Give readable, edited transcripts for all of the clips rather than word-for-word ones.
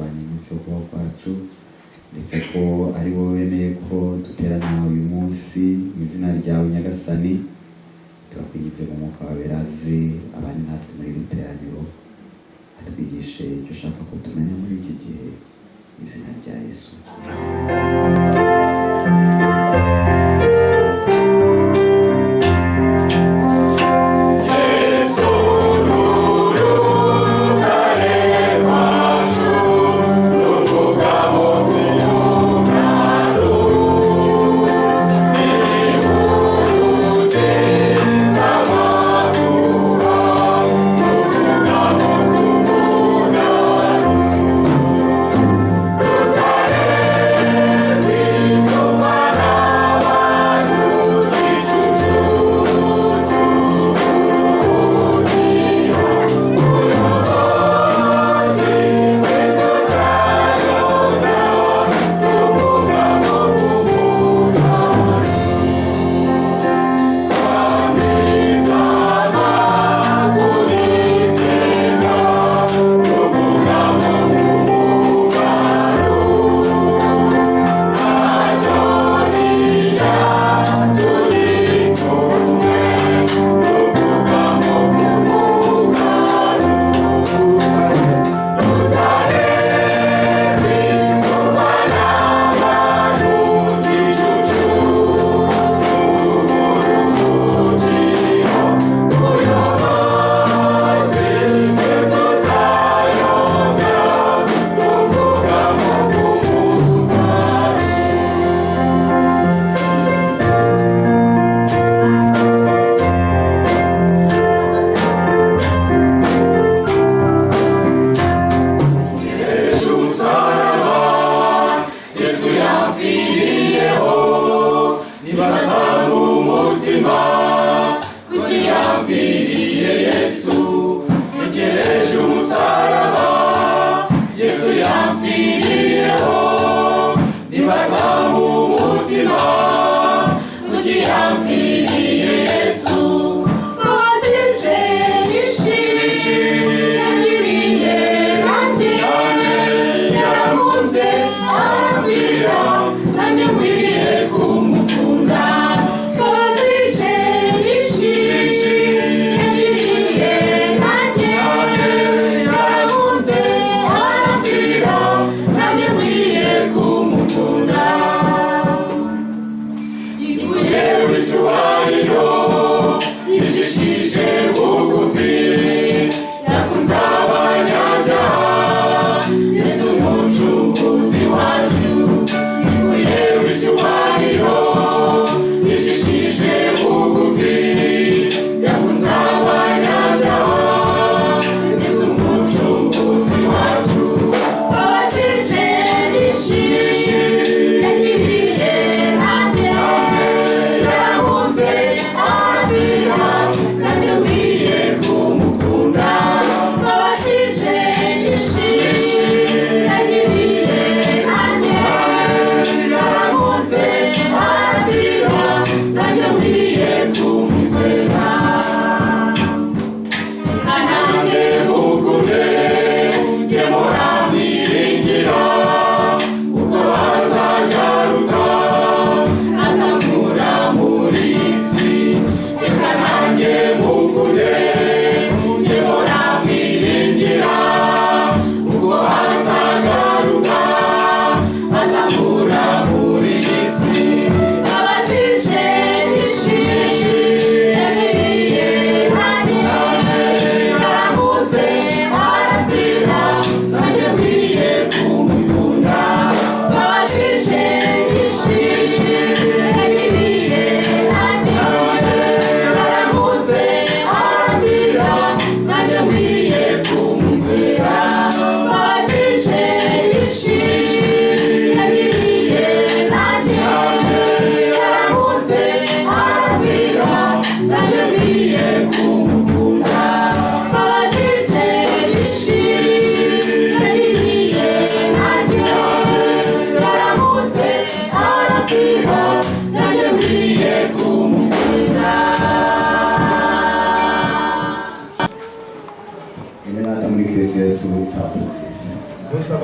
twabanye umunsi wo kubaho kwacu, ndetse ko ari wowe wemeye ko duterana uyu munsi mu izina ryawe Nyagasani. Turakwinginze mu mwuka wawe raze abandi natwe muri iri teraniro, atwigishe icyo ushaka ko tumenya muri iki gihe mu izina rya Yesu. Nanjye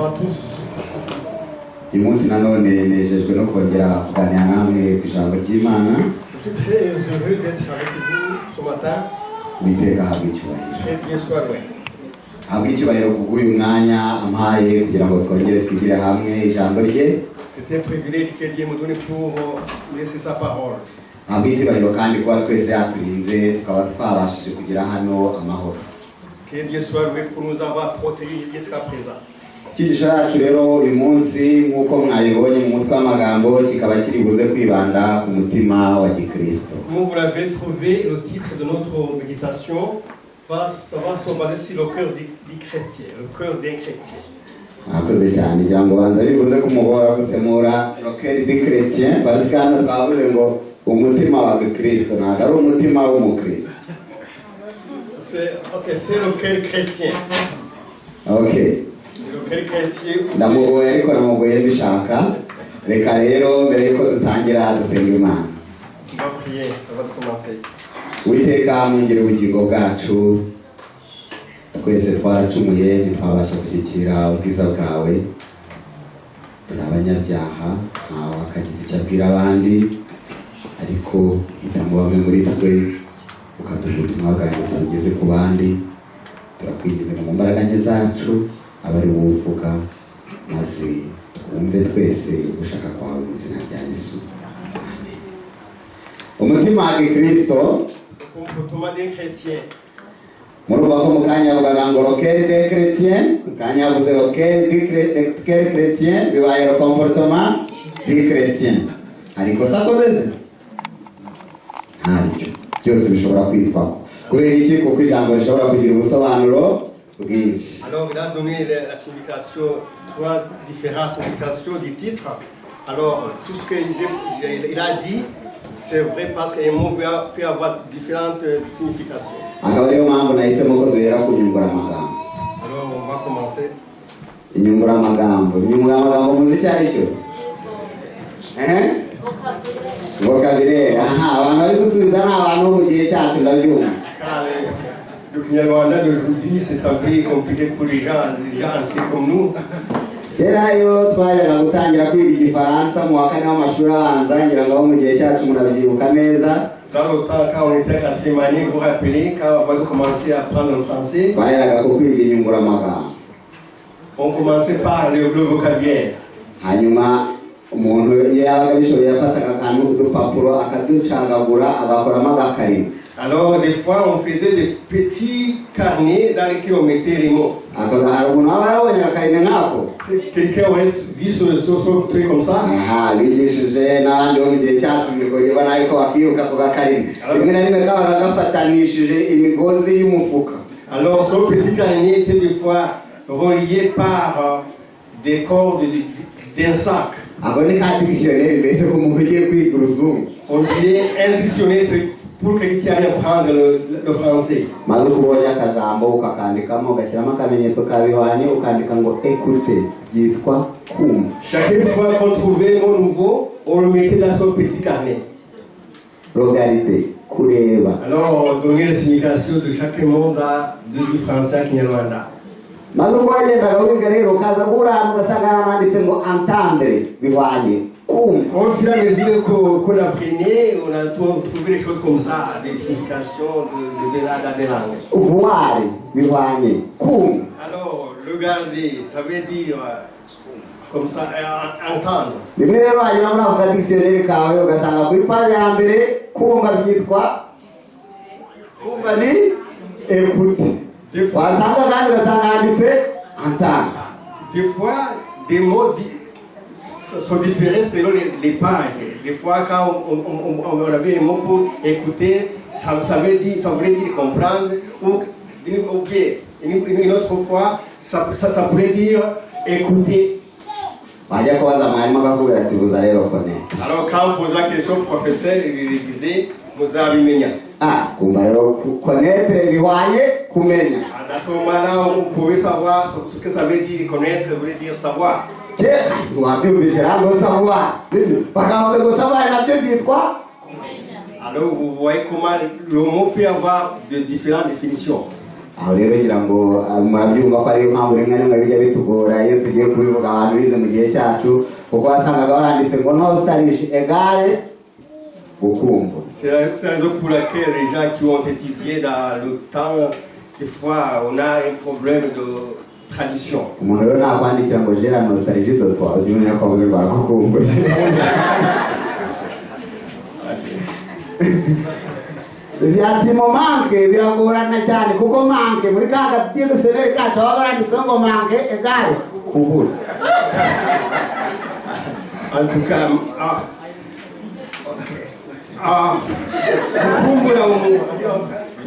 à tous. uyu munsi nanone nejejwe no kongera kuganira namwe ku ijambo ry'Imana. Je suis très heureux d'être avec vous ce matin. Uwiteka ahabwe icyubahiro. Que Dieu soit loué. Ahabwe icyubahiro kubw'uyu mwanya ampaye kugira ngo twongere twigire hamwe ijambo rye. C'est un privilège que Dieu me donne pour laisser sa parole. Ahabwe icyubahiro kandi kuba twese yaturinze tukaba twabashije kugira hano amahoro. Que Dieu soit loué pour nous avoir protégés jusqu'à présent. Icyigisho cyacu rero uyu munsi nk'uko mwabibonye mu mutwe w'amagambo kikaba kiri buze kwibanda ku mutima wa gikristo. Comme vous l'avez trouvé, le titre de notre méditation va se baser sur le cœur du chrétien, le cœur d'un chrétien. Mwakoze cyane kugira ngo banza bivuze ko umugora gusemura rokeri di chrétien parce que hano twavuze ngo umutima wa gikristo ntabwo ari umutima w'umukristo. C'est le cœur chrétien. Okay. Ndamugoye ariko namugoye mbishaka. Reka rero mbere yuko dutangira dusenga Imana. Uwiteka mwungere ubugingo bwacu. Twese twaracumuye ntitwabasha gushyikira ubwiza bwawe. Turi abanyabyaha ntawe akagize icyo abwira abandi. Ariko hitamo bamwe muri twe ukaduha ubutumwa bwawe ngo tubugeze ku bandi. Turakwinjiza mu mbaraga nke zacu abari buvuga maze twumve twese ugushaka kwawe mu izina rya Yesu. Amen. Umutima wa Kristo murumva ko mu kanya avuga ngo roquer des chrétiens, mu kanya avuze roquer des chrétiens, bibaye le comportement des chrétiens. Ariko sakoze ntabyo byose bishobora kwitwako kubera iki kuko ijambo rishobora kugira ubusobanuro. Alors il a donné la signification, trois différentes significations du titre. Alors tout ce qu'il a dit, c'est vrai parce qu'un mot peut avoir différentes significations. Alors on va commencer. Vocabulaire. Le Kinyarwanda d'aujourd'hui, c'est un peu compliqué pour les gens anciens comme nous. Kerayo twajaga gutangira kwiga igifaransa mu wa kane w'amashuri abanza ngira ngo mu gihe cyacu murabyibuka neza. Dans le temps quand on était à Sémanie, vous vous rappelez, quand on va commencer à apprendre le français, twajyaga kwiga inyunguramagambo. On commençait par le vocabulaire. Hanyuma umuntu yabaga bishoboye yafataga akantu k'udupapuro akaducagagura agakoramo agakarimo. Alors, des fois, on faisait des petits carnets dans lesquels on mettait les mots. Quelqu'un aurait vu ce truc comme ça? Alors, ce petit carnet était des fois relié par des cordes d'un sac. On disait un dictionnaire pour quelqu'un qui aille apprendre le français. Chaque fois qu'on trouvait un mot nouveau, on le mettait dans son petit carnet. Alors on donnait la signification de chaque mot du français à Kinyarwanda. Au fur et à mesure qu'on apprenait, on a trouvé des choses comme ça, des significations de la langue. Alors, regarder, ça veut dire comme ça, entendre. Des fois, des mots sont différents selon les pages. Des fois, quand on avait un mot pour écouter, ça voulait dire comprendre, ou bien une autre fois, ça pourrait dire écouter. Alors, quand on posait la question au professeur, il disait, vous avez mis. À ce moment-là, on pouvait savoir ce que ça veut dire connaître, ça veut dire savoir. Alors vous voyez comment le mot peut avoir de différentes définitions. aho rero ngira ngo murabyumva ko ariyo mpamvu rimwe na rimwe bijya bitugora iyo tugiye kubivuga abantu bize mu gihe cyacu kuko wasangaga baranditse ngo no starish egare gukumbura. C'est la raison pour laquelle les gens qui ont étudié dans le temps, des fois on a un problème de tradition. Umuntu rero nakwandikira ngo gera nostalgie de toi uzimenya ko uzi barakukumbuye. Ibyatimo manke biragorana cyane kuko manke muri kaga byize seneri kacu abagaranditse ngo manke egare kubura. En tout cas, kukumbura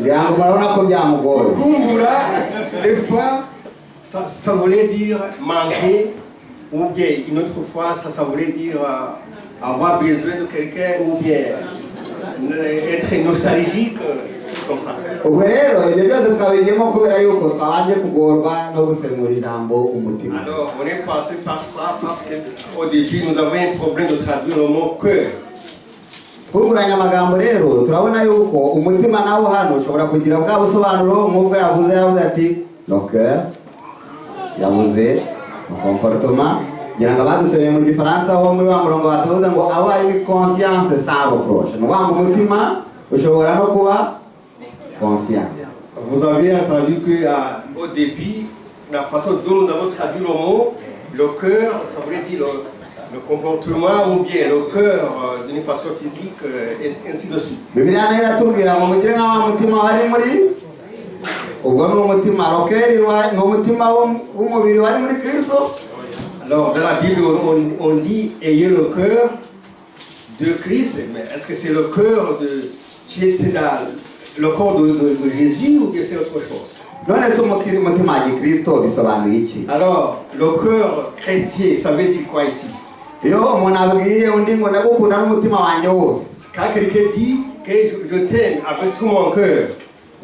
ngira murabona ko byamugoye. Kukumbura des fois ça voulait dire manquer ou bien une autre fois ça voulait dire avoir besoin de quelqu'un ou bien être nostalgique comme ça. Ubwo rero ibyo byose twabigiyemo kubera yuko twabanje kugorwa no gusemura ijambo umutima. Alors on est passé par ça parce qu'au début nous avons un problème de traduire le mot cœur. Kuruguranya amagambo rero turabona yuko umutima nawo hano ushobora kugira bwa busobanuro nk'ubwo yavuze ati le cœur, yavuze comportement, ngira ngo badusomeye mu gifaransa ho muri wa murongo batavuze ngo avoir une conscience sans reproche. No wa umutima ushobora no kuba conscience. Vous avez entendu que au début la façon dont nous avons traduit le mot le cœur, ça voulait dire le comportement ou bien le cœur d'une façon physique et ainsi de suite. Bibiliya nayo iratubwira ngo mugire nk'awa mutima wari muri ubwo ni umutima rokeri wa n'umutima w'umubiri wari muri Kristo. Alors dans la Bible on dit ayez le cœur de Christ, mais est-ce que c'est le cœur qui était dans le corps de Jésus ou bien c'est autre chose? None se umutima wa Kristo bisobanuye iki? Alors le cœur chrétien ça veut dire quoi ici? Iyo umuntu abwiye undi ngo ndagukunda n'umutima wanjye wose. Quand quelqu'un dit que je t'aime avec tout mon cœur,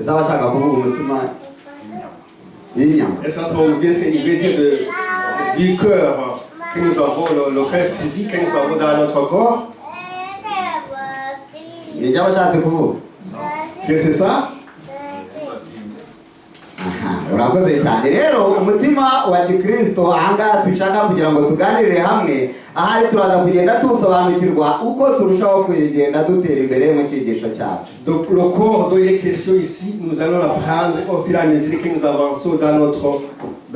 ese abashaka kuvuga umutima y'inyama. et ça veut dire du cœur que nous avons, le cœur physique que nous avons dans notre corps. Ni icyo abashatse kuvuga. C'est ça? Urakoze cyane rero umutima wa Kristo ahangaha dushaka kugira ngo tuganirire hamwe ahari turaza kugenda tusobanukirwa uko turushaho kugenda dutera imbere mu cyigisho cyacu. Donc le corps dont il est question ici, nous allons l'apprendre au fur et à mesure que nous avançons dans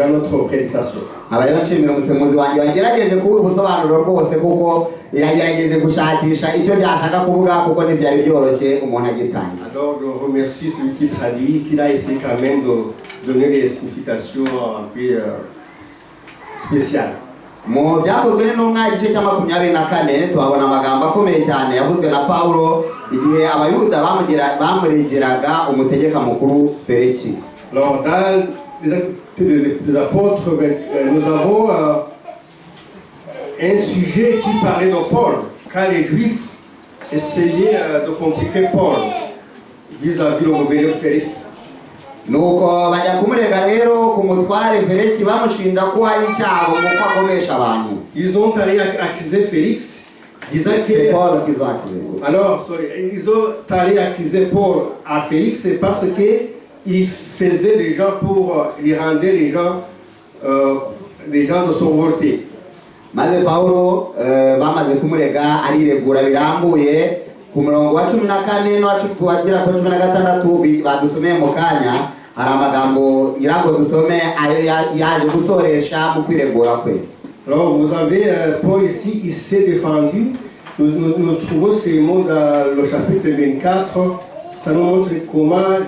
notre prédication. Aba rero nshimira umusemuzi wanjye wagerageje kuba ubusobanuro rwose kuko yagerageje gushakisha icyo byashaka kuvuga kuko ntibyari byoroshye umuntu agitangira. Alors je remercie celui qui traduit, qui a essayé quand même de donner des significations un peu spéciales. Mu byakozwe n'intumwa igice cya 24 tuhabona amagambo akomeye cyane yavuzwe na Paulo igihe abayuda bamurigiraga umutegeka mukuru Feliki. Alors dans les apôtres, nous avons un sujet qui parlait de Paul, quand les Juifs essayaient de compliquer Paul vis-à-vis le gouverneur Félix. Nuko bajya kumurega rero ku mutware Feliki bamushinja ko hari icyaha mu kwagomesha abantu. Ils ont allé accuser Félix disant que Paul qu'ils ont accusé. Alors, ils ont allé accuser Paul à Félix parce que il faisait des gens pour lui rendre les gens de son volonté. Maze Paulo bamaze kumurega ariregura birambuye ku murongo wa 14 no wagira ko 16 badusomeye mu kanya hari amagambo nyirango dusome ayo yaje gusoresha mu kwiregura kwe. Alors vous avez Paul ici, il s'est défendu. Nous trouvons ces mots dans le chapitre 24. Ça nous montre comment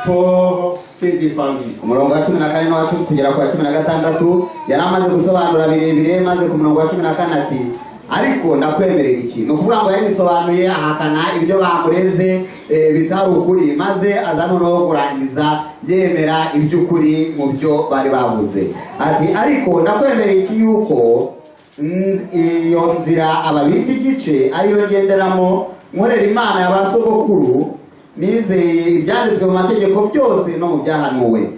Paul s'est défendu. Umurongo wa 14 no wacu kugera kwa 16 yaramaze gusobanura birebire maze ku murongo wa 14 ati ariko ndakwemerera iki no kuvuga ngo yabisobanuye ahakana ibyo bamureze bitari ukuri maze azana no kurangiza yemera iby'ukuri mu byo bari bavuze ati ariko ndakwemerera iki yuko iyo nzira ababita igice ariyo ngenderamo nkorera Imana y'abasogokuru nizeye ibyanditswe mu mategeko byose no mu byahanuwe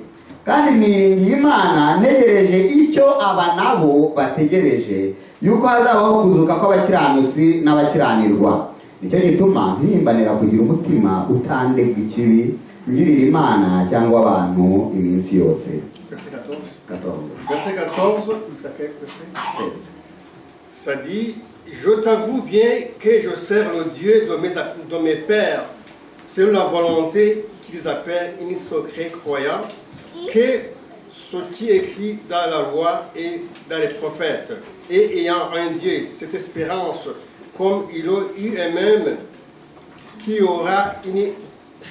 kandi niringiye Imana ntegereje icyo aba nabo bategereje yuko hazabaho kuzuka kw'abakiranutsi n'abakiranirwa. Nicyo gituma ntirimbanira kugira umutima utandega ikibi ngirira Imana cyangwa abantu iminsi yose. Verset 14. 14. Verset 14 jusqu'à quel verset 16. Ça dit, je t'avoue bien que je sers le Dieu de mes pères, selon la volonté qu'ils appellent une secret croyant, que ce qui est écrit dans la loi et dans les prophètes, et ayant un Dieu, cette espérance, comme il a eu eux-mêmes, qu'il y aura une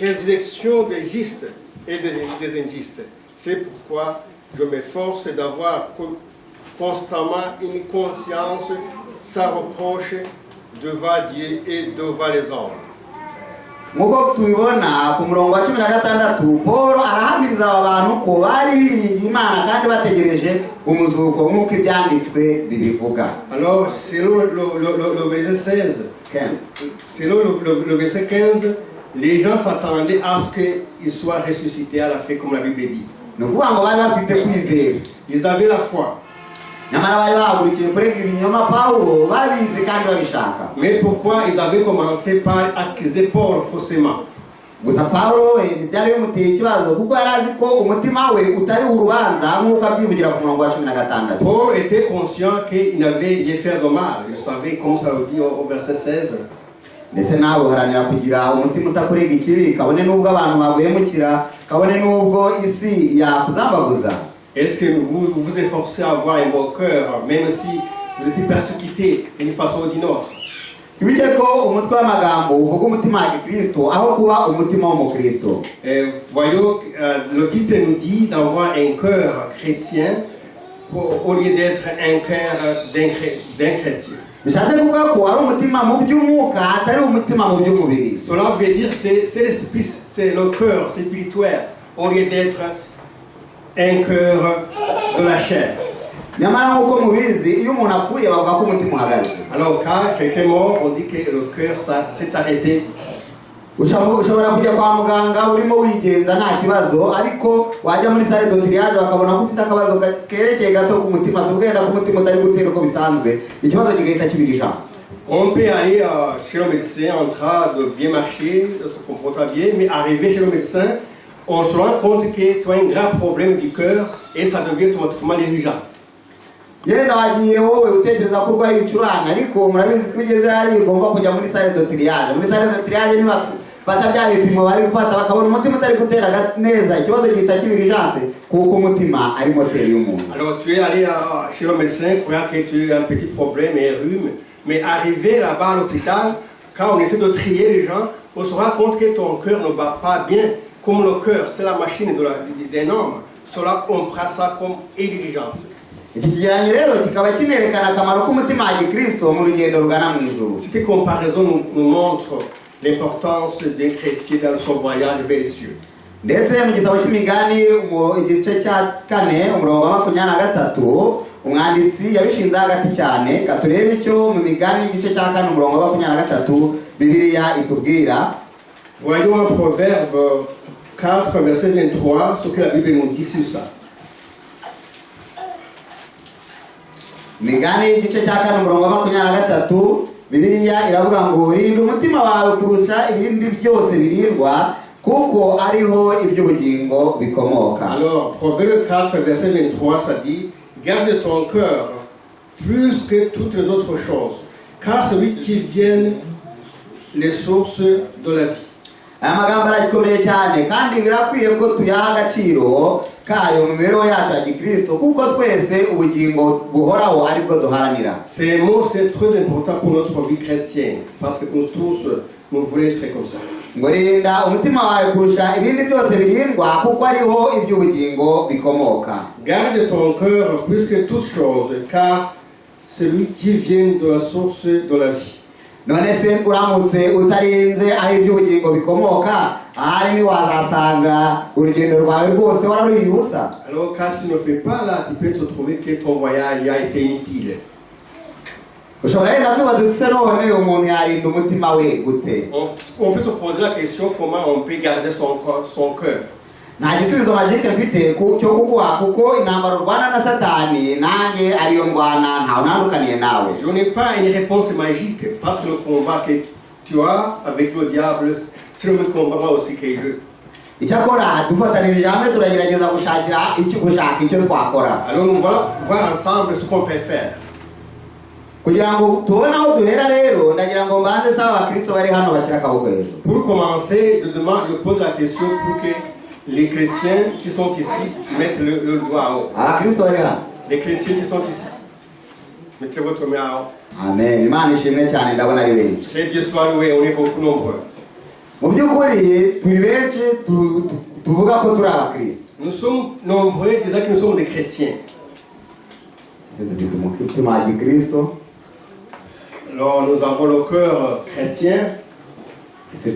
résurrection des justes et des injustes. C'est pourquoi je m'efforce d'avoir constamment une conscience sans reproche devant Dieu et devant les hommes. Nk'uko tubibona ku murongo wa 16 Paul arahamiriza abantu ko bari biringiye Imana kandi bategereje umuzuko nk'uko ibyanditswe bibivuga. Alors selon le verset 16, 15. selon le verset 15, les gens s'attendaient à ce qu'ils soient ressuscités à la fin, comme la Bible dit. Ni ukuvuga ngo bari bafite kwizera. Ils avaient la foi. Nyamara bari bahagurukiye kurega ibinyoma Pawulo babizi kandi babishaka. Mais pourquoi ils avaient commencé par accuser Paul faussement? Gusa Pawulo byari bimuteye ikibazo kuko yari azi ko umutima we utari urubanza nk'uko abyivugira ku murongo wa 16. Paul était conscient qu'il n'avait rien fait de mal. Il savait, comme ça le dit au verset 16. Ndetse nawe uharanira kugira umutima utakurega ikibi kabone n'ubwo abantu baguhemukira kabone n'ubwo isi yakuzambaguza. Est-ce que vous vous efforcez à avoir un bon cœur, même si vous êtes persécuté d'une façon ou d'une autre? Ibije ko umutwe w'amagambo uvuga umutima wa Kristo aho kuba umutima w'umukristo. Voyons, le titre nous dit d'avoir un cœur chrétien au lieu d'être un cœur d'un chrétien. Bishatse kuvuga ko ari umutima mu by'umwuka atari umutima mu by'umubiri. Cela veut dire c'est l'esprit, c'est le cœur spirituel au lieu d'être un cœur de la chair. Nyamara nk'uko mubizi iyo umuntu apfuye bavuga ko umutima uhagaze. Alors quand quelqu'un est mort, on dit que le cœur s'est arrêté. Ushobora kujya kwa muganga urimo wigenza nta kibazo ariko wajya muri salle de triage bakabona ko ufite akabazo kerekeye gato ku mutima tubwenda ko umutima utari gutera uko bisanzwe ikibazo kigahita kibigisha. On peut aller chez le médecin en train de bien marcher, de se comporter bien, mais arriver chez le médecin, on se rend compte que tu as un grave problème du cœur et ça devient automatiquement l'urgence. Yenda wagiye wowe utekereza ko urwaye ibicurane ariko murabizi ko ugeze hari ugomba kujya muri salle de triage. Muri salle de triage ni bafata bya bipimo bari gufata bakabona umutima utari gutera neza ikibazo gihita kibirigance kuko umutima ari moteri y'umuntu. Alors tu es allé chez le médecin croyant que tu as un petit problème et rhume, mais arrivé là-bas à l'hôpital, quand on essaie de trier les gens, on se rend compte que ton cœur ne bat pas bien. Comme le cœur, c'est la machine d'un homme. Cela, on prend ça comme intelligence. Cette comparaison nous montre l'importance d'un chrétien dans son voyage vers les cieux. Ndetse mu gitabo cy'imigani igice cya 4 umurongo wa 23 umwanditsi yabishinze hagati cyane katurebe icyo mu migani igice cya 4 umurongo wa 23 Bibiliya itubwira. Voyons un proverbe 4 verset 23 ce que la Bible nous dit sur ça. Migani igice cya 4 umurongo wa 23 Bibiliya iravuga ngo rinda umutima wawe kurusha ibindi byose birindwa kuko ariho iby'ubugingo bikomoka. Alors Proverbe 4 verset 23 ça dit garde ton cœur plus que toutes les autres choses car celui qui vient les sources de la vie. Aya magambo arakomeye cyane kandi birakwiye ko tuyaha agaciro kayo mu mibereho yacu ya Gikristo kuko twese ubugingo buhoraho aribwo duharanira. Ces mots c'est très important pour notre vie chrétienne parce que nous tous nous voulons être comme ça. Ngo rinda umutima wawe kurusha ibindi byose birindwa kuko ariho iby'ubugingo bikomoka. Garde ton cœur plus que toute chose car celui qui vient de la source de la vie. None se uramutse utarinze aho iby'ubugingo bikomoka ahari ni wazasanga urugendo rwawe rwose wararuyusa. Alors quand tu ne fais pas là tu peux te trouver que ton voyage a été inutile. Ushobora rero kwibaza se none umuntu yarinda umutima we gute? On peut se poser la question comment on peut garder son cœur. Nta gisubizo magike mfite cyo kuguha kuko intambara rwana na Satani nange ariyo ndwana ntawe nandukaniye nawe. Je n'ai pas une réponse magique parce que le combat que tu as avec le diable c'est le même combat aussi que je. icyakora dufatanirije hamwe turagerageza gushaka icyo twakora. Alors nous allons voir ensemble ce qu'on peut faire. Kugira ngo tubone aho duhera rero ndagira ngo mbanze saba abakristo bari hano bashyira akaboko hejuru. Pour commencer, je pose la question pour que les chrétiens qui sont ici mettent le doigt en haut. Abakristo bari hano. Les chrétiens qui sont ici, mettez votre main en haut. Amen. Imana ishimwe cyane ndabona ari benshi. Que Dieu soit loué, on est beaucoup nombreux. Mu by'ukuri turi benshi tuvuga ko turi abakristo. Nous sommes nombreux disant que nous sommes des chrétiens. Alors nous avons le cœur chrétien. Est-ce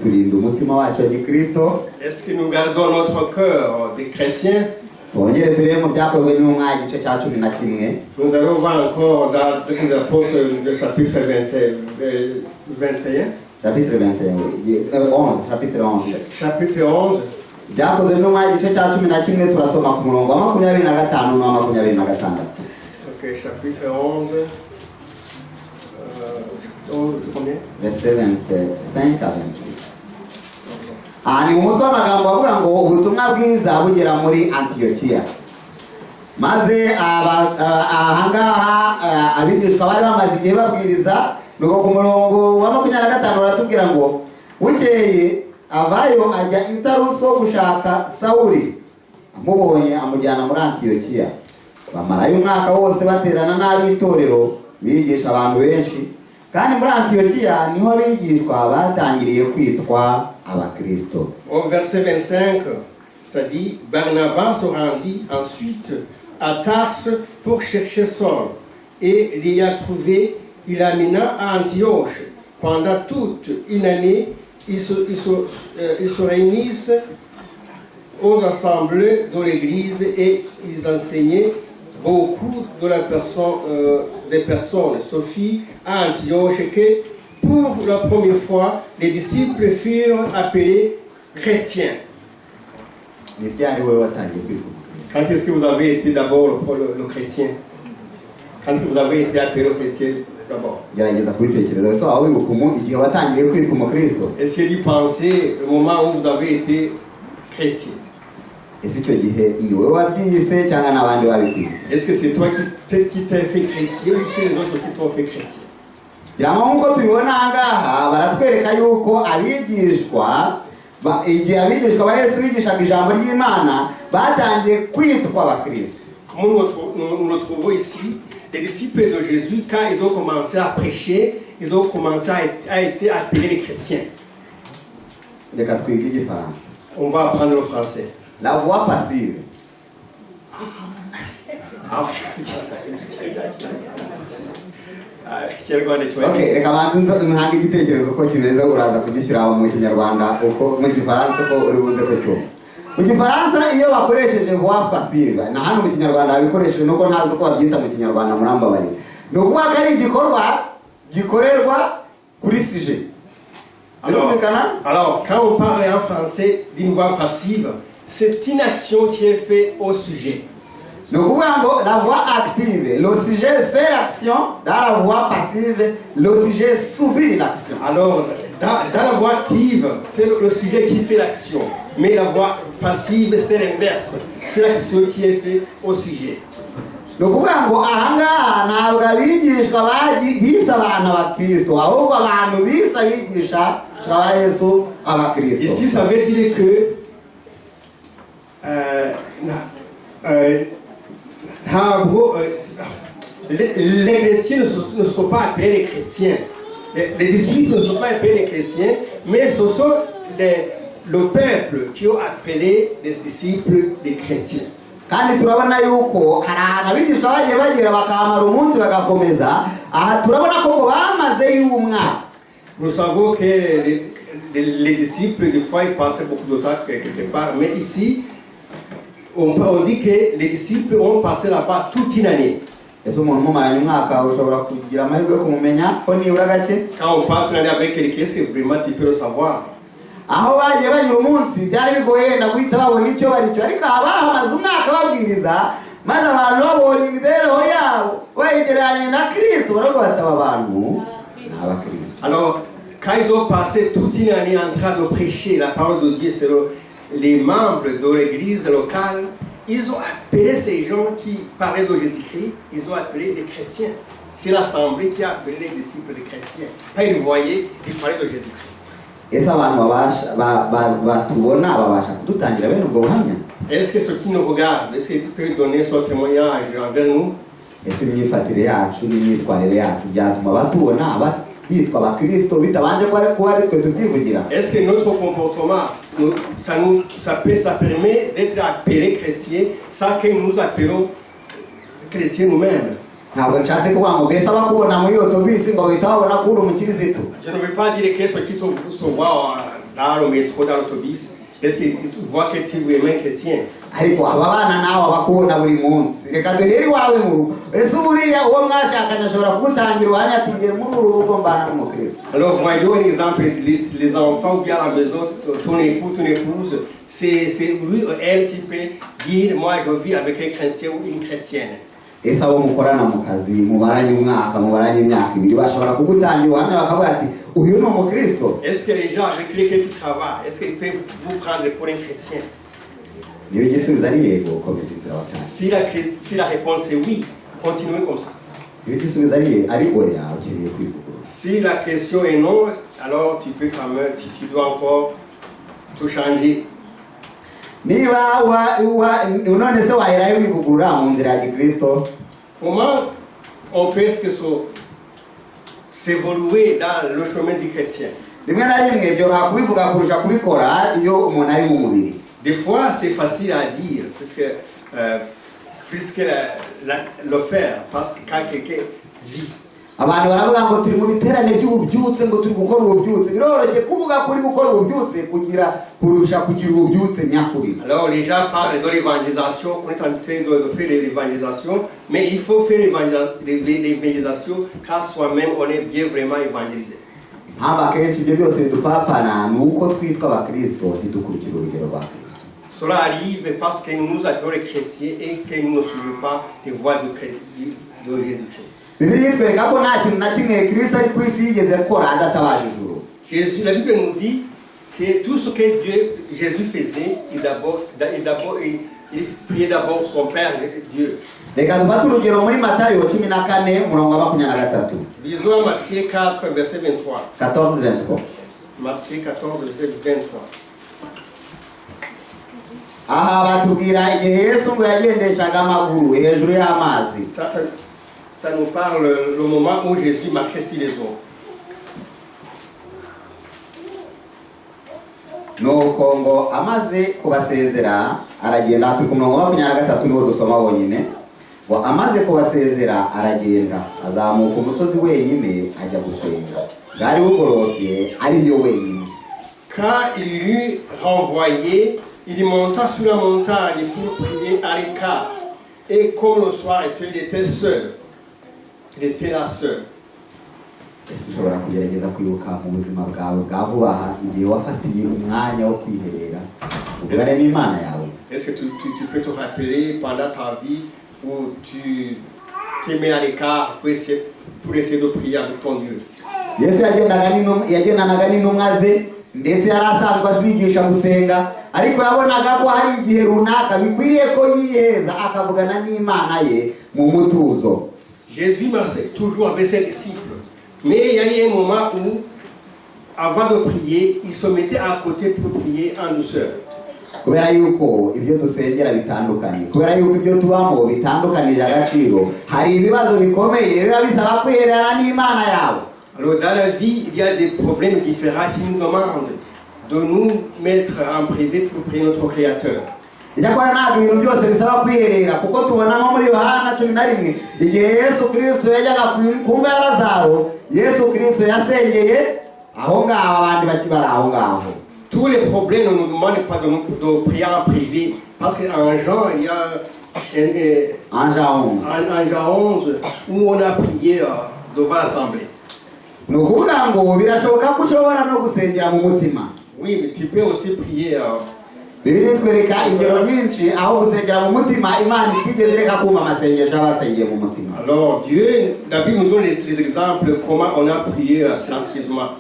que nous gardons notre cœur des chrétiens? Nous allons voir encore dans les apôtres du chapitre 21. Chapitre 21, 11, chapitre 11. Chapitre 11. Byakoze n'umwa igice cya 11 turasoma ku murongo wa 25 na 26. OK, chapitre 11. 11 combien? Verset 25 à 26. Ni umutwe w'amagambo avuga ngo ubutumwa bwiza bugera muri Antiokia. Maze ahangaha abigishwa bari bamaze igihe babwiriza nuko ku murongo wa 25 baratubwira ngo bukeye avayo ajya i Taruso gushaka Sawuli, amubonye amujyana muri Antiokia. Bamarayo umwaka wose baterana n'abitorero bigisha abantu benshi, kandi muri Antiokia niho bigishwa batangiriye kwitwa abakristo. Au verset 25, ça dit Barnabas se rendit ensuite à Tarse pour chercher Saul, et l'y a trouvé. Il l'amena à Antioche. Pendant toute une année, ils se réunissent aux assemblées de l'église et ils enseignaient beaucoup de des personnes. Sophie à Antioche, que pour la première fois, les disciples furent appelés chrétiens. Quand est-ce que vous avez été d'abord le chrétien? Quand vous avez été appelé le chrétien d'abord? Est-ce que vous pensez le moment où vous avez été chrétien? Est-ce que c'est toi qui t'es fait chrétien ou c'est les autres qui t'ont fait chrétien? Comme nous le trouvons ici, les disciples de Jésus, quand ils ont commencé à prêcher, ils ont commencé à être appelés les chrétiens. On va apprendre le français. La voix passive. Okay, reka banze ntange igitekerezo ko kimeze uraza kugishyira mu Kinyarwanda uko mu Gifaransa ko uri buze ko cyo. Mu Gifaransa iyo bakoresheje voix passive na hano mu Kinyarwanda babikoresheje nuko ntazi uko babyita mu Kinyarwanda murambabari. No kuba kari igikorwa gikorerwa kuri sujet. Alors, quand on parle en français d'une voix passive, c'est une action qui est faite au sujet. Donc, la voix active, le sujet fait l'action. Dans la voix passive, le sujet subit l'action. Alors, dans la voix active, c'est le sujet qui fait l'action. Mais la voix passive, c'est l'inverse. C'est l'action qui est faite au sujet. Donc, ici, ça veut dire que les chrétiens ne sont pas appelés les chrétiens. Les disciples ne sont pas appelés les chrétiens, mais ce sont le peuple qui ont appelé les disciples des chrétiens. Kandi turabona yuko hari abigishwa bagiye bagera bakamara umunsi bagakomeza aha turabona ko bamaze y'umwaka. Nous savons que les disciples des fois ils passaient beaucoup de temps quelque part, mais ici on dit que les disciples ont passé là-bas toute une année. Ese umuntu mumaranye umwaka ushobora kugira amahirwe yo kumumenya ko nibura gake. Quand on passe l'année avec quelqu'un, est-ce que vraiment tu peux le savoir? Aho bagiye bagira umunsi byari bigoye na guhita babona icyo baricyo, ariko abahamaze umwaka babwiriza maze abantu babonye imibereho yabo bayigereranye na Kristo baravuga bati aba bantu ni abakristo. Alors quand ils ont passé toute une année en train de prêcher la parole de Dieu les membres de l'église locale, ils ont appelé ces gens qui parlaient de Jésus-Christ, ils ont appelé les chrétiens. C'est l'assemblée qui a appelé les disciples les chrétiens. Pas ils voyaient, ils parlaient de Jésus-Christ. Ese abantu batubona babasha kudutangira bene ubwo buhamya? Est-ce que ceux qui nous regardent, est-ce qu'ils peuvent donner son témoignage envers nous? Ese imyifatire yacu n'imyitwarire yacu byatuma batubona bitwa abakristo bitabanje kuba ari twe tubyivugira? Est-ce que notre comportement, ça permet d'être appelé chrétien sans que nous appelons chrétiens nous-mêmes? Ntabwo nshatse kuvuga ngo mbese abakubona muri autobus ngo bahita babona ko uri umukirisitu. Je ne veux pas dire que ceux qui te voient dans le métro, dans l'autobus, est-ce qu'ils voient que tu es vraiment chrétien? Ariko aba bana nawe abakubona buri munsi reka duhere iwawe mu rugo. Ese buriya uwo mwashakanye ashobora kugutangira ubuhamya ati ngiye muri uru rugo mbana n'umukristo? Alors voyons un exemple, les enfants ou bien à la maison, ton époux, ton épouse, c'est lui ou elle qui peut dire moi je vis avec un chrétien ou une chrétienne. Ese abo mukorana mu kazi mubaranye umwaka mubaranye imyaka ibiri bashobora kugutangira ubuhamya bakavuga ati uyu ni umukristo? Est-ce que les gens avec lesquels tu travailles, est-ce qu'ils peuvent vous prendre pour un chrétien? Niyo igisubizo ari yego komisiyo. Si la réponse est oui, continuez comme ça. Niyo igisubizo ari oya ukeneye kwivugurura. Si la question est non, alors tu peux quand même, tu dois encore tout changer. Niba none se waherayo wivugurura mu nzira ya Gikristo? Comment on peut s'évoluer dans le chemin du chrétien? Rimwe na rimwe byoroha kubivuga kurusha kubikora iyo umuntu ari mu mubiri. Des fois c'est facile à dire puisque le faire parce que quand quelqu'un vit. Abantu baravuga ngo turi mu biterane by'ububyutse ngo turi gukora ububyutse. Biroroshye kuvuga kuri gukora ububyutse kurusha kugira ububyutse nyakuri. Alors les gens parlent de l'évangélisation, on est en train de faire l'évangélisation, mais il faut faire l'évangélisation car soi-même on est bien vraiment évangélisé. Akenshi ibyo byose bidupfapfana ni uko twitwa abakristo ntidukurikira urugero rwa Kristo. Cela arrive parce que nous nous appelons les chrétiens et que nous ne suivons pas les voies de Jésus-Christ. Bibiliya itwereka ko nta kintu na kimwe Kristo ari ku isi yigeze akora adatabaje ijuru. La Bible nous dit que tout ce que Jésus faisait, il priait d'abord son Père Dieu. Reka dufate urugero muri Matayo 14:23. Lisons Matthieu 4 verset 23. 14:23. Matthieu 14 verset 23. Aha batubwira igihe Yesu ngo yagendeshaga amaguru hejuru y'amazi. Ça nous parle le moment où Jésus marchait sur les eaux. Nuko ngo amaze kubasezera aragenda turi ku murongo wa 23 niwo dusoma wonyine. Ngo amaze kubasezera aragenda azamuka umusozi wenyine ajya gusenga. Bwari bugorobye ari yo wenyine. Quand il lui renvoyé, il monta sur la montagne pour prier à l'écart. Et comme le soir il était seul. Il était là seul. Ese ushobora kugerageza kwibuka mu buzima bwawe bwa vuba aha igihe wafatiye umwanya wo kwiherera uvugane n'Imana yawe? Est-ce que tu peux te rappeler pendant ta vie où tu t'es mis à l'écart pour essayer de prier avec ton Dieu? Yesu yagendanaga n'intumwa ze ndetse yari asanzwe azigisha gusenga, ariko yabonaga ko hari igihe runaka bikwiriye ko yiheza akavugana n'Imana ye mu mutuzo. Jésus marchait toujours avec ses disciples. Mais il y a eu un moment où, avant de prier, il se mettait à côté pour prier en douceur. Kubera yuko ibyo dusengera bitandukanye, kubera yuko ibyo tubamo bitandukanije agaciro, hari ibibazo bikomeye biba bisaba kwihererana n'Imana yawe. Alors dans la vie, il y a des problèmes différents qui nous demandent de nous mettre en privé pour prier notre Créateur. Icyakora ntabwo ibintu byose bisaba kwiherera, kuko tubona nko muri Yohana 11 igihe Yesu Kristo yajyaga ku mva ya Lazaro, Yesu Kristo yasengeye aho ngaho abandi bakibara aho ngaho. Tous les problèmes ne nous demandent pas de prier en privé, parce qu'en Jean, il y a en Jean 11 où on a prié devant l'assemblée. Ni ukuvuga ngo birashoboka ko ushobora no gusengera mu mutima. Oui, mais tu peux aussi prier. Bibiliya itwereka ingero nyinshi aho gusengera mu mutima Imana itigeze reka kumva amasengesho y'abasengeye mu mutima. Alors Dieu, la Bible nous donne les exemples comment on a prié silencieusement.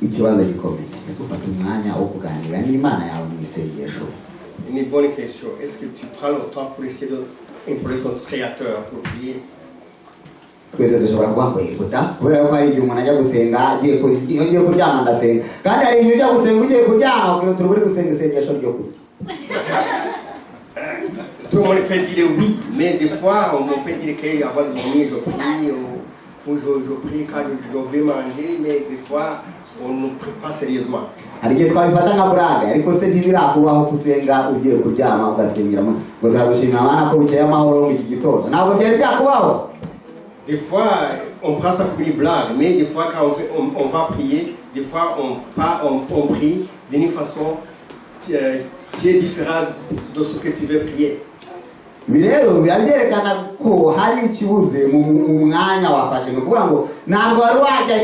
ikibazo gikomeye. Ese ufata umwanya wo kuganira n'Imana yawe mu isengesho? Une bonne question. Est-ce que tu prends le temps pour essayer d'implorer ton créateur pour prier? Twese dushobora kuvuga ngo yiguta kubera ko hari igihe umuntu ajya gusenga agiye kuryama ndasenga, kandi hari igihe ujya gusenga ugiye kuryama ukiri turi gusenga isengesho ryo kurya. Tout le monde peut dire oui, mais des fois on peut dire qu'avant de dormir je prie, ou je prie quand je vais manger, mais des fois on ne prie pas sérieusement. Hari igihe twabifata nka buraga, ariko se ntibirakubaho kusenga ugiye kuryama ugasengera ngo turagushimira Imana ko bukeye amahoro mu iki gitondo? Ntabwo byari byakubaho. Des fois on prend ça comme une blague, mais des fois quand on va prier, des fois on prie d'une façon qui est différente de ce que tu veux prier. Rero byerekana ko hari ikibuze mu mwanya wafashe, no kuvuga ngo ntabwo wari wajya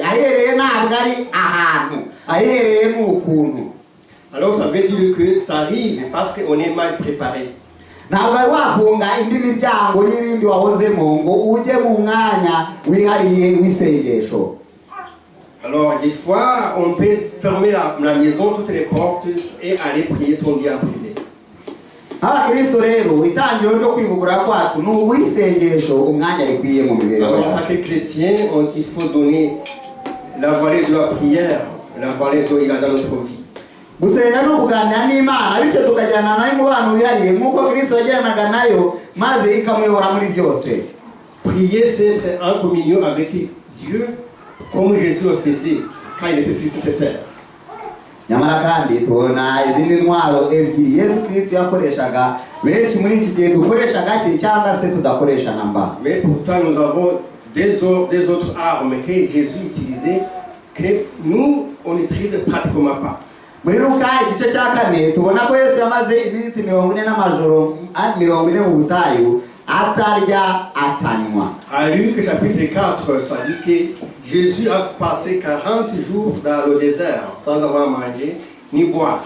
ahereye ntabwo ari ahantu ahereye mu ukuntu. Alors ça veut dire que ça arrive parce qu'on est mal préparé. Ntabwo wari wafunga indi miryango y'ibindi wahozemo ngo ujye mu mwanya wihariye w'isengesho. Alors des fois on peut fermer la maison, toutes les portes et aller prier ton Dieu à prier. Abakristo rero itangiro ryo kwivugura kwacu ni uwisengesho umwanya rikwiye mu mibereho. Alors en tant que chrétien, il faut donner la valeur de la prière, la valeur qu'il a dans notre vie. Gusenga no kuganira n'Imana bityo tukagirana nayo umubano wihariye nk'uko Kristo yagiranaga nayo maze ikamuyobora muri byose. Prier, c'est être en communion avec Dieu comme Jésus le faisait quand il était sur cette terre. Nyamara kandi tubona izindi ntwaro ebyiri Yesu Kristo yakoreshaga benshi muri iki gihe dukoresha gake cyangwa se tudakoresha namba. Mais pourtant nous avons des autres armes que Jésus utilisait que nous on n'utilise pratiquement pas. Muri Luka igice cya 4 tubona ko Yesu yamaze iminsi 40 n'amajoro 40 mu butayu atarya atanywa. À Luc chapitre 4, ça dit que Jésus a passé 40 jours dans le désert sans avoir mangé ni boire.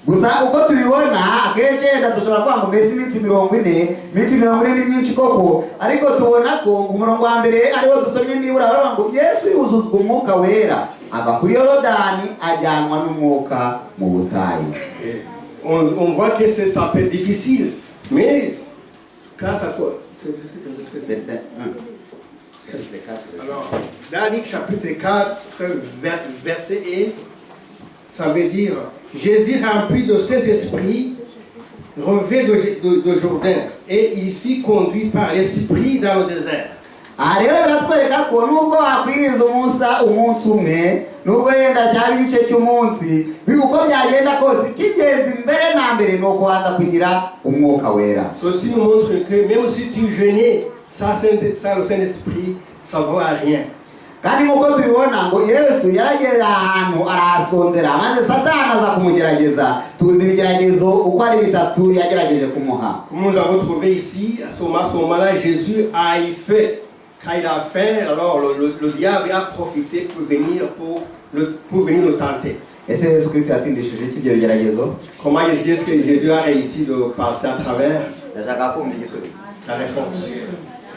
Gusa uko tubibona akenshi dushobora kwanga mbese iminsi 40 ni myinshi koko, ariko tubona ko umurongo wa mbere ariwo dusomye nibura baravuga ngo Yesu yuzuzwa umwuka wera ava kuri Yorodani ajyanwa n'umwuka mu butayu. On voit que c'est un peu difficile, mais grâce à quoi? Verset 1. Alors, dans Luc chapitre 4, verset 1, ça veut dire Jésus rempli de Saint-Esprit revint de Jourdain et il fut conduit par l'Esprit dans le désert. Rero biratwereka ko nubwo wakwiriza umunsi umwe nubwo yenda cyari igice cy'umunsi uko byagenda kose icy'ingenzi mbere na mbere ni uko waza kugira umwuka wera. Ceci nous montre que même si tu jeûnes sans le Saint-Esprit, ça ne vaut à rien. Kandi nk'uko tubibona ngo Yesu yaragera ahantu arahasonzera maze Satani aza kumugerageza. Tuzi ibigeragezo uko ari bitatu yagerageje kumuha. Comme nous avons trouvé ici, à ce moment-là, Jésus a fait. Quand il a faim, alors le diable a profité pour venir le tenter. Ese Yesu Kristo yatsindishije iki bigeragezo? Comment est-ce que Jésus a réussi de passer à travers? Ndashaka kumva igisubizo. La réponse.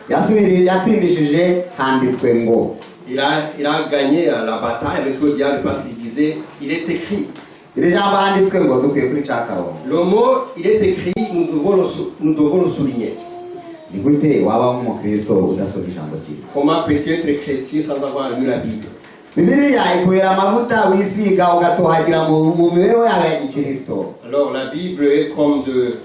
Yatsindishije handitswe ngo. Il a gagné la bataille avec le diable parce qu'il disait, il est écrit. Iri jambo handitswe ngo dukwiye kuri cakaho. Le mot il est écrit, nous devons le souligner. Nigute waba umukristo udasoma ijambo rye? Comment peux-tu être chrétien sans avoir lu la Bible? Bibiliya ikubera amavuta wisiga ugatohagira mu mibereho yawe ya Gikristo. Alors la Bible est comme de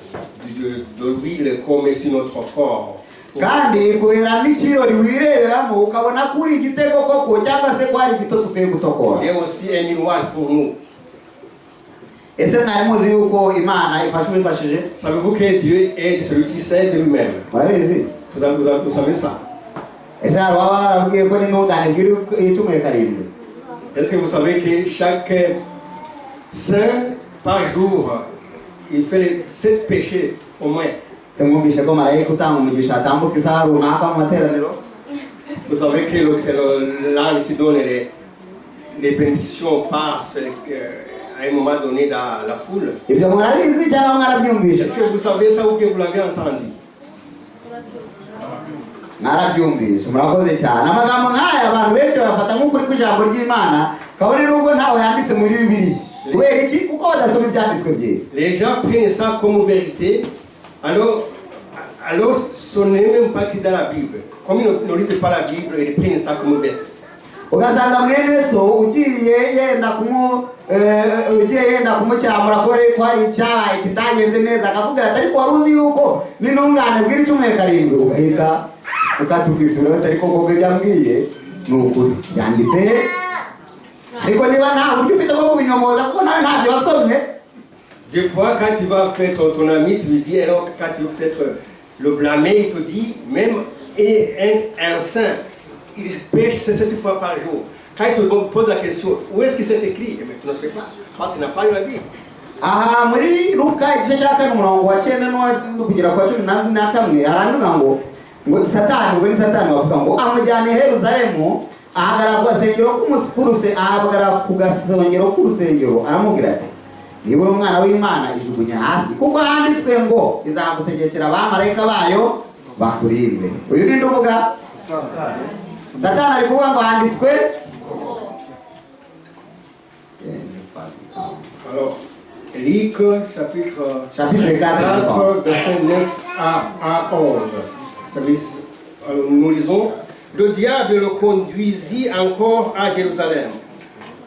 l'huile comme sur notre corps. Kandi ikubera n'ikirori wireberamo ukabona kuri igitego koko cyangwa se kwari igitotsi ukwiye gutokora. Et aussi un miroir pour nous. Ese mwari muzi yuko Imana ifasha wifashije? Savez-vous que Dieu est celui qui sait de lui-même? Murabizi? Vous savez ça? Ese hari wababwiye ko n'intungane bw'iri icumuye karindwi? Est-ce que vous savez que chaque saint par jour il fait les 7 péchés au moins? Mwumvishe ko marayika utanga umugisha atambuka isaha runaka mu materaniro? Vous savez que l'ange qui donne les bénédictions passe à un moment donné dans la foule. Ibyo murabizi cyangwa mwarabyumvishe? Est-ce que vous savez ça ou que vous l'avez entendu? Mwarabyumvishe, murakoze cyane. Amagambo nk'aya abantu benshi bafata nk'ukuri kw'ijambo ry'Imana kabone nubwo ntawe yanditse muri Bibiliya kubera iki kuko badasoma ibyanditswe bye. Les gens prennent ça comme vérité, alors ce n'est même pas écrit dans la Bible. Comme ils ne lisent pas la Bible, ils prennent ça comme vérité. Ugasanga mwene so ugiye yenda kumucyamura ko hari icyabaye kitagenze neza akavuga ati ariko wari uzi yuko n'intungane bw'iri 17 ugahita ukatukisura ati ariko koko byambwiye ni ukuri yanditse ariko niba nta buryo ufite bwo kubinyomoza kuko nawe ntabyo wasomye. Des fois quand tu vas faire ton ami, tu lui dis, alors quand tu veux peut-être le blâmer, il te dit, même un saint, il pêche 7 fois par jour. Quand il te pose la question, où est-ce que c'est écrit? Mais tu ne sais pas, parce qu'il n'a pas lu la Bible. Aha muri Luka igice cya 4 umurongo wa 9 no kugera kwa 11 haranduka ngo Satani ubwo ni Satani wavuga ngo amujyane Yerusalemu ahagara ku gasengero k'umusikuruse ahagara ku gasengero k'urusengero aramubwira ati niba uri umwana w'Imana ijugunya hasi kuko handitswe ngo izagutegekera abamarayika bayo bakurinde. Uyu ni nduvuga Satani ari kuvuga ngo handitswe. Alors, Luc chapitre 4 verset 9 à 11. Nous lisons, le diable le conduisit encore à Jérusalem,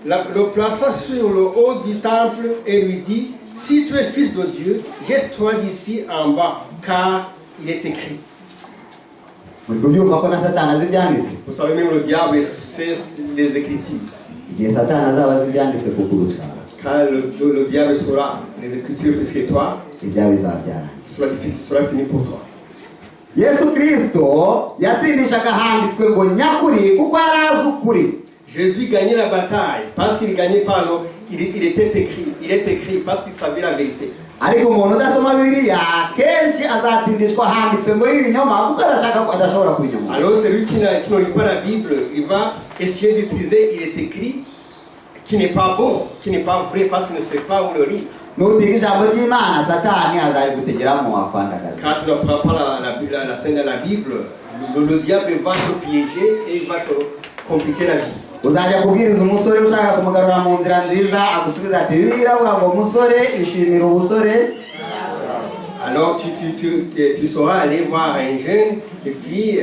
le plaça sur le haut du temple et lui dit, si tu es fils de Dieu, jette-toi d'ici en bas, car il est écrit. Vous savez, même le diable sait les Écritures. Quand le diable saura les Écritures plus que toi, cela finit pour toi. Yesu Kristo yatsindishaga handitswe ngo nyakuri kuko arazi ukuri. Jésus gagnait la bataille parce qu'il gagnait pas, il était écrit, il est écrit parce qu'il savait la vérité. Ariko umuntu udasoma Bibiliya kenshi azatsindishwa handitswe ngo ibinyoma kuko adashobora kubinyoma. Alors celui qui ne lit pas la Bible, il va essayer d'utiliser, il est écrit, qui n'est pas bon, qui n'est pas vrai parce qu'il ne sait pas où le lire. Nutiga ijambo ry'Imana Satani azari gutegeramo akwandagaza. Quand tu ne prends pas la scène de la Bible, le diable va te piéger et il va te compliquer la vie. Uzajya kubwiriza umusore ushaka kumugarura mu nzira nziza agusubiza ati Bibiliya avuga ngo umusore ishimira ubusore. Alors tu sauras aller voir un jeune et puis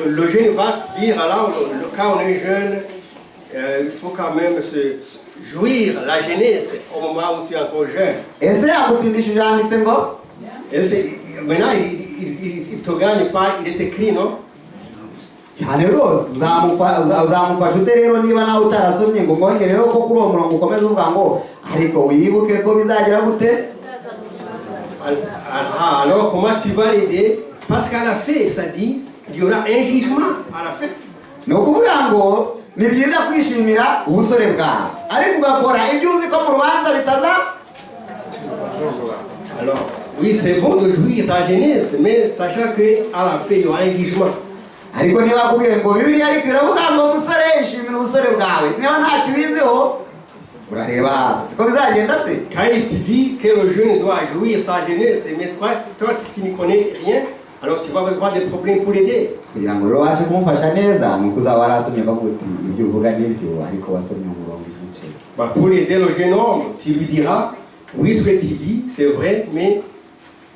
le jeune va dire, alors quand on est jeune, il faut quand même se jouir la jeunesse au moment où tu es encore jeune. Et maintenant il te gagne pas, il est écrit, non? cyane rwose uzamufasha ute rero niba nawe utarasomye ngo ngongereho ko kuri uwo murongo ukomeza uvuga ngo ariko wibuke ko bizagera gute. Alors comment tu vas l'aider? Parce qu'à la fin ça dit il y aura un jugement à la fin. Ni ukuvuga ngo ni byiza kwishimira ubusore bwawe ariko ugakora ibyo uzi ko mu rubanza bitaza. Alors oui, c'est bon de jouir ta jeunesse, mais sachant qu'à la fin il y aura un jugement. Ariko niba kubwiye ngo Bibiliya ariko iravuga ngo umusore ishimira ubusore bwawe niba ntacyo ubiziho urareba hasi ko bizagenda se. Quand il te dit que le jeune doit jouir sa jeunesse, mais toi tu n'y connais rien, alors tu vas avoir des problèmes pour l'aider. Kugira ngo rero waje kumufasha neza ni uko uzaba warasomye bavuga ati ibyo uvuga n'ibyo ariko wasomye umurongo igice. Pour aider le jeune homme, tu lui diras oui, ce que tu dis c'est vrai, mais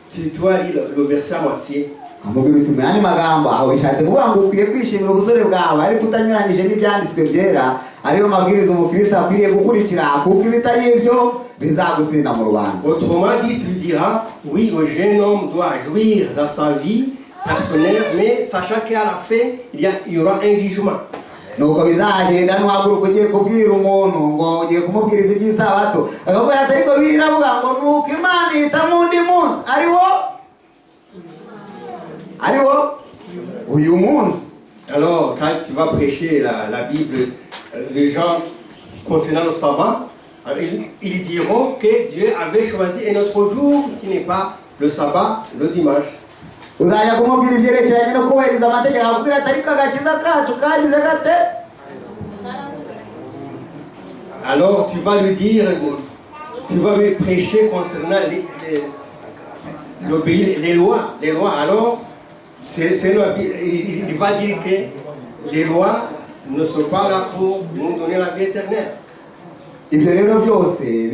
tu dois lire le verset à moitié. Amubwira uti mwani magambo aho ishatse kuvuga ngo ukwiye kwishimira ubusore bwawe ariko utanyuranyije n'ibyanditswe byera ariyo mabwiriza umukristo akwiriye gukurikira kuko ibitari ibyo bizagutsinda mu rubanza. Autrement dit, tu diras oui, le jeune homme doit jouir dans sa vie personnelle, mais sachant qu'à la fin il y aura un jugement. Nuko bizagenda ntuhaguruka ugiye kubwira umuntu ngo ugiye kumubwiriza iby'isabato akavuga ati ariko biravuga ngo nuko Imana ihita mu wundi munsi ariwo uyu munsi. Alors quand tu vas prêcher la Bible, les gens concernant le sabbat, ils diront que Dieu avait choisi un autre jour qui n'est pas le sabbat, le dimanche. Uzajya kumubwira ibyerekeranye no kubahiriza amategeko akubwira ati ariko agakiza kacu kagize gate. Alors tu vas lui dire, tu vas lui prêcher concernant les lois. Alors il va dire que les lois ne sont pas là pour nous donner la vie éternelle. ibyo rero byose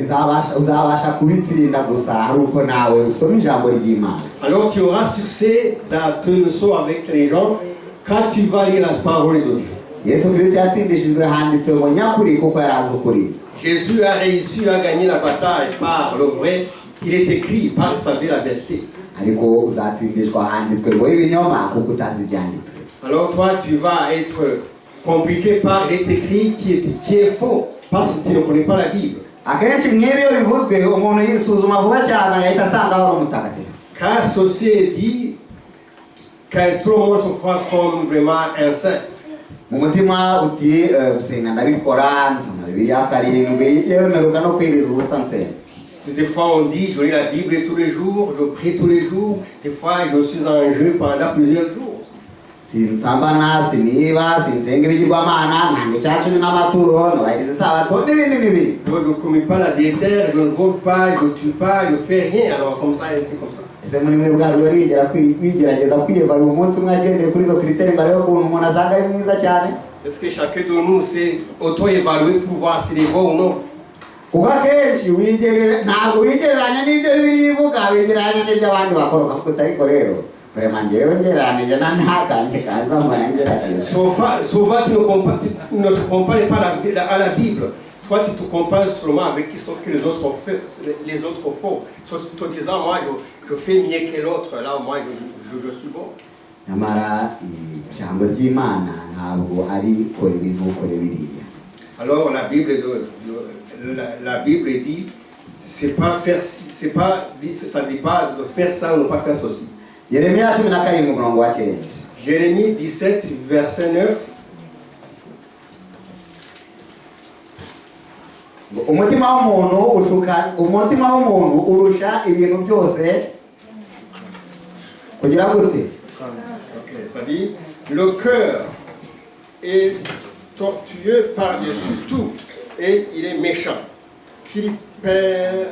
uzabasha kubitsinda gusa hari uko nawe usoma ijambo ry'Imana. Alors tu auras succès dans tes leçons avec les gens quand tu vas lire la parole de Dieu. Yesu Kristo yatsindishijwe handitse ngo nyakuri kuko yarazi ukuri. Jésus a réussi à gagner la bataille par le vrai. Il est écrit par savoir la vérité. Ariko uzatsindishwa handitswe ngo ibinyoma kuko utazi ibyanditswe. Alors toi tu vas être compliqué par il est écrit qui est faux parce que tu ne connais pas la Bible. Akenshi mwebyo bivuzwe umuntu yisuzuma vuba cyane agahita asanga ari umutagatifu. Car ceci est dit que tout le monde se voit comme vraiment un saint. Mu mutima uti gusenga ndabikora nsoma Bibiliya karindwi yewe meruka no kwiriza ubusa nsenga. Des fois on dit je lis la Bible tous les jours, je prie tous les jours. Des fois je suis en jeûne pendant plusieurs jours. Sinsambana siniba sinsenga ibigirwamana ntange cyacumi n'amaturo nubahiriza isabato n'ibindi n'ibindi. Je ne commets pas la diétaire, je ne vole pas, je ne tue pas, je ne fais rien. Alors comme ça et c'est comme ça. Ese muri mwe bwa rwego wigerageza kwiyeva uyu munsi umwe agendeye kuri izo critères mbere yo kuntu umuntu asanga ari mwiza cyane. Est-ce que chacun de nous s'est auto-évalué pour voir s'il est bon ou non? Kuko akenshi ntabwo wigereranya n'ibyo bivuga wigereranya n'ibyo abandi bakora kuko utariko rero vraiment njyewe ngereranije na ntakanje kaza mbona ngerageza. Souvent tu ne te compares pas à la Bible. Toi tu te compares seulement avec ce que les autres font. Te disant moi je fais mieux que l'autre, là moi je suis bon. Nyamara ijambo ry'Imana ntabwo ari kora ibintu ukore biriya. Alors la Bible dit c'est pas faire ça dit pas de faire ça ou ne pas faire ceci. Yeremiya 17 umurongo wa 9. Jérémie 17 verset 9. Umutima w'umuntu urusha ibintu byose kugira gute? Ça dit le cœur est tortueux par-dessus tout et il est méchant. Qui peut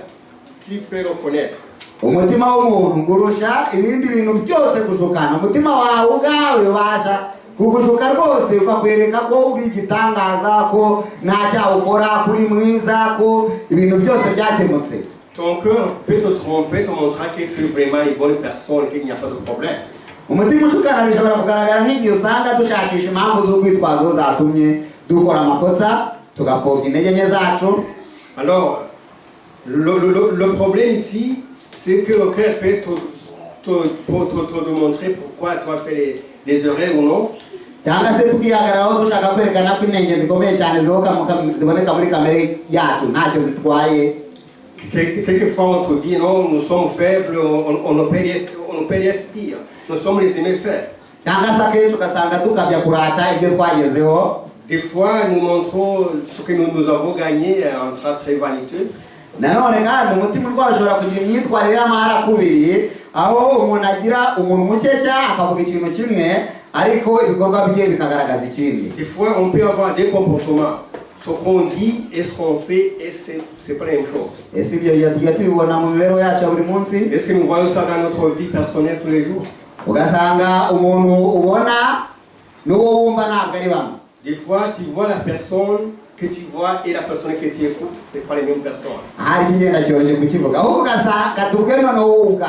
le connaître? Umutima w'umuntu urusha ibindi bintu byose gushukana. Umutima wawe ubwawe ubasha kugushuka rwose ukakwereka ko uri igitangaza ko ntacyo ukora kuri mwiza ko ibintu byose byakemutse. Ton cœur peut te tromper, te montrer que tu es vraiment une bonne personne, qu'il n'y a pas de problème. Umutima ushukana bishobora kugaragara nk'igihe usanga dushakisha impamvu z'urwitwazo zatumye dukora amakosa tugapfobya intege nke zacu. Alors le problème ici c'est que le cœur peut te montrer pourquoi tu as fait les erreurs ou non. Cyangwa se tukihagararaho dushaka kwerekana ko intenge zikomeye cyane ziboneka muri kamere yacu ntacyo zitwaye. Quelquefois on te dit non, nous sommes faibles, on ne peut rien dire. Nous sommes les aimés faire. Cyangwa se akenshi ugasanga tukabya kurata ibyo twagezeho. Des fois nous montrons ce que nous avons gagné en train très vaniteux. Nanone kandi umutima urwaye ushobora kugira imyitwarire y'amahara kubiri aho umuntu agira umuntu mukeya akavuga ikintu kimwe ariko ibikorwa bye bikagaragaza ikindi. Des fois on peut avoir des comportements. Ce qu'on dit et ce qu'on fait et c'est pas la même chose. Ese ibyo tujya tubibona mu mibereho yacu ya buri munsi. Est-ce que nous voyons ça dans notre vie personnelle tous les jours? Ugasanga umuntu ubona n'uwo wumva ntabwo ari bamwe. Des fois tu vois la personne que tu vois et la personne que tu écoutes, c'est pas les mêmes personnes. Hari kigenda cyoroshye kukivuga ahubwo ugasanga tubwe noneho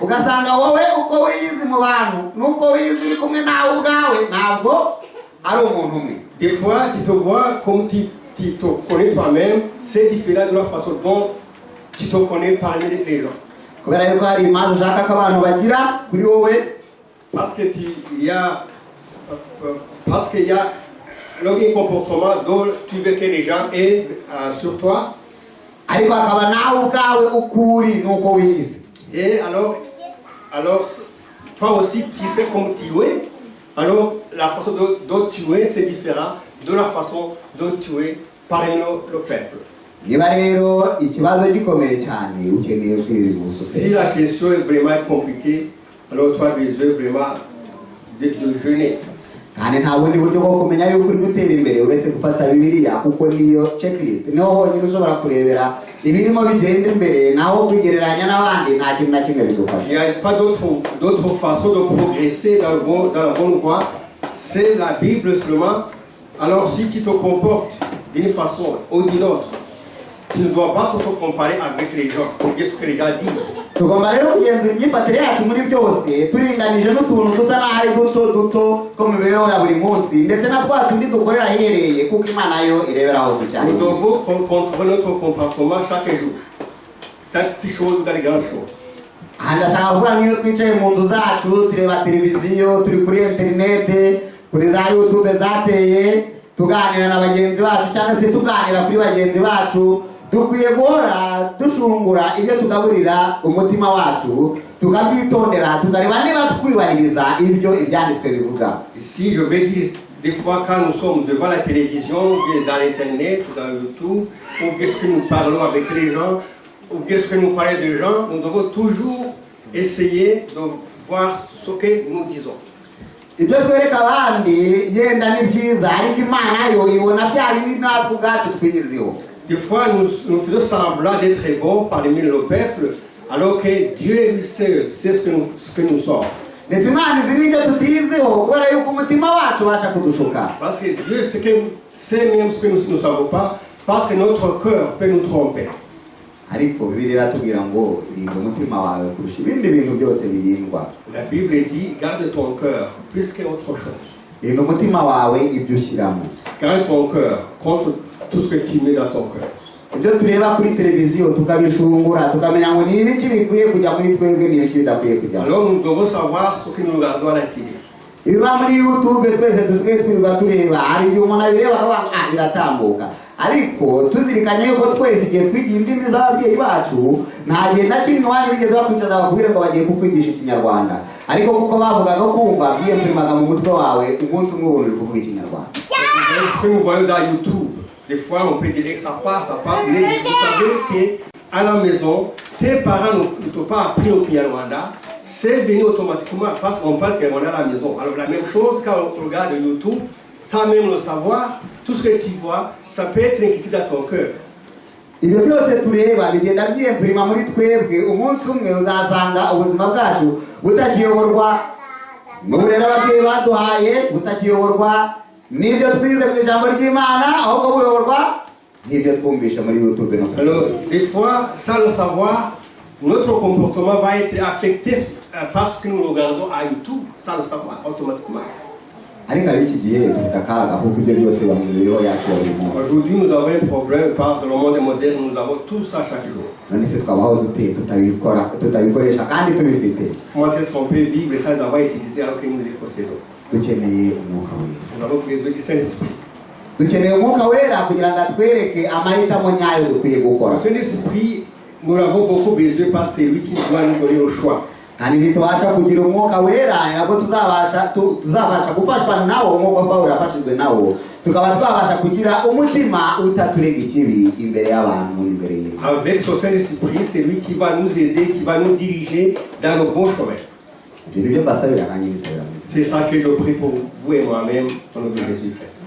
ugasanga wowe uko wiyizi mu bantu nuko wiyizi uri kumwe nawe ubwawe ntabwo ari umuntu umwe. Des fois tu te vois comme tu te connais toi-même, c'est différent de la façon dont tu te connais parmi les gens. Kubera yuko hari impamvu ushaka ko abantu bagira kuri wowe parce qu'il y a un comportement dont tu veux que les gens aient sur toi. Ariko akaba nawe ubwawe ukuri nuko wiyizi. Et alors toi aussi tu sais comment tu es. Alors la façon dont tu es c'est différent de la façon dont tu es parmi le peuple. Niba rero ikibazo gikomeye cyane ukeneye kwiriza ubususe. Si la question est vraiment compliquée, alors tu as besoin vraiment de jeûner. Kandi nta bundi buryo bwo kumenya yuko uri gutera imbere uretse gufata Bibiliya kuko niyo checklist niho honyine ushobora kurebera ibirimo bigenda imbere naho kwigereranya n'abandi nta kintu na kimwe bidufasha. Il n'y a pas d'autre façon de progresser dans la bonne voie. C'est la Bible seulement Alors si tu te comportes d'une façon ou d'une autre, tu ne dois pas te comparer avec les gens, pour ce que les gens disent. tugomba rero kugenzura imyifatire yacu muri byose turinganije n'utuntu dusa n'aho ari duto ko mu mibereho ya buri munsi ndetse na twa tundi dukorera ahereye kuko imana yo irebera hose cyane. Nous devons contrôler notre comportement chaque jour. Dans les petites choses ou dans les grandes choses. aha ndashaka kuvuga nk'iyo twicaye mu nzu zacu tureba televiziyo turi kuri interinete kuri za YouTube zateye tuganira na bagenzi bacu cyangwa se tuganira kuri bagenzi bacu dukwiye guhora dushungura ibyo tugaburira umutima wacu tukabyitondera tukareba niba twibahiriza ibyo ibyanditswe bivuga. Ici je vais dire des fois quand nous sommes devant la télévision, ou bien dans l'internet, ou dans YouTube, ou bien ce que nous parlons avec les gens, ou bien ce que nous parlons des gens, nous devons toujours essayer de voir ce que nous disons. ibyo twereka abandi yenda ni byiza ariko imana yo ibona bya bindi natwe ubwacu twiyiziho. Des fois, nous faisons semblant d'être bons parmi le peuple, alors que Dieu lui sait ce que nous sommes. ndetse imana izi n'ibyo tutiyiziho kubera yuko umutima wacu ubasha kudushuka. Parce que Dieu sait même ce que nous ne savons pas, parce que notre cœur peut nous tromper. ariko Bibiliya iratubwira ngo rinda umutima wawe kurusha ibindi bintu byose birindwa. La Bible dit, garde ton cœur plus qu'autre chose. rinda umutima wawe ibyo ushyiramo. Garde ton cœur contre tout ce que tu mets dans ton cœur. ibyo tureba kuri televiziyo tukabishungura tukamenya ngo ni ibiki bikwiye kujya muri twebwe n'ibiki bidakwiye kujya. Alors nous devons savoir ce que nous regardons à la télé. ibiba muri YouTube twese dusigaye twirirwa tureba hari igihe umuntu abireba akavuga biratambuka ariko tuzirikanye yuko twese igihe twigiye indimi z'ababyeyi bacu nta gihe na kimwe iwanyu bigeze bakwicaza bakubwire ngo bagiye kukwigisha ikinyarwanda ariko kuko bavugaga kumva biyemfirimaga mu mutwe wawe umunsi umwe ubona uri kuvuga ikinyarwanda. Ce que nous voyons dans YouTube, des fois on peut dire que ça passe, mais vous savez qu'à la maison, tes parents ne t'ont pas appris au Kinyarwanda, c'est venu automatiquement parce qu'on parle Kinyarwanda à la maison. Alors la même chose quand on regarde YouTube, sans même le savoir, tout ce que tu vois, ça peut être inculqué dans ton cœur. ibyo byose tureba bigenda byiyemfirima muri twebwe umunsi umwe uzasanga ubuzima bwacu butakiyoborwa n'uburere ababyeyi baduhaye butakiyoborwa n'ibyo twize mu ijambo ry'Imana ahubwo buyoborwa n'ibyo twumvisha muri YouTube no. Alors des fois, sans le savoir, notre comportement va être affecté par ce que nous regardons à YouTube, sans le savoir, automatiquement. ariko ab'iki gihe dufite akaga kuko ibyo byose biba mu mibereho yacu ya buri munsi. Aujourd'hui, nous avons un problème parce que le monde moderne, nous avons tout ça chaque jour. none se twabaho dute tutabikoresha kandi tubifite. Comment est-ce qu'on peut vivre sans avoir utilisé alors que nous les possédons? dukeneye umwuka wera. Nous avons besoin du Saint-Esprit. dukeneye umwuka wera kugira ngo atwereke amahitamo nyayo dukwiye gukora. Le Saint-Esprit, nous l'avons beaucoup besoin parce que c'est lui qui doit nous donner le choix. kandi ntitubasha kugira umwuka wera nabwo tuzabasha gufashwa nawo nk'uko Pawulo yafashijwe nawo tukaba twabasha kugira umutima utaturega ikibi imbere y'abantu imbere y'Imana. Avec ce Saint-Esprit, c'est lui qui va nous aider, qui va nous diriger dans le bon chemin. ibyo nibyo mbasabira nanjye bisabira. C'est ça que je prie pour vous et moi-même au nom de Jésus-Christ.